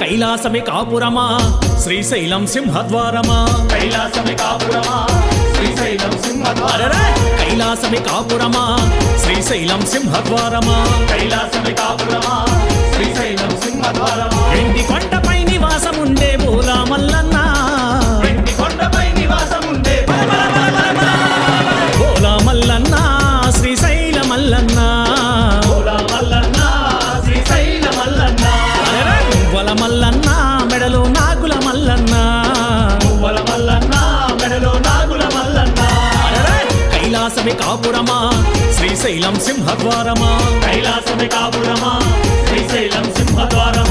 కైలాసమే కాపురమా శ్రీశైలం సింహద్వారమా కైలాసమే కాపురమా శ్రీశైలం సింహద్వారమా కైలాసమే కాపురమా శ్రీశైలం సింహద్వారమా కైలాసమే కాపురమా శ్రీశైలం సింహద్వారమా వెండి కొండపై నివాసముండే బోలా మల్లన్న వెండి కొండపై నివాసముండే బోలా మల్లన్న శ్రీశైల మల్లన్న బోలా మల్లన్న శ్రీశైల మల్లన్న పువ్వల మల్లన్న మెడలో నాగుల మల్లన్న పువ్వల మల్లన్న మెడలో నాగుల మల్లన్న కైలాసమే కాపురమా శ్రీశైలం సింహద్వారమా కైలాసమే కాపురమా శ్రీశైలం సింహద్వారమా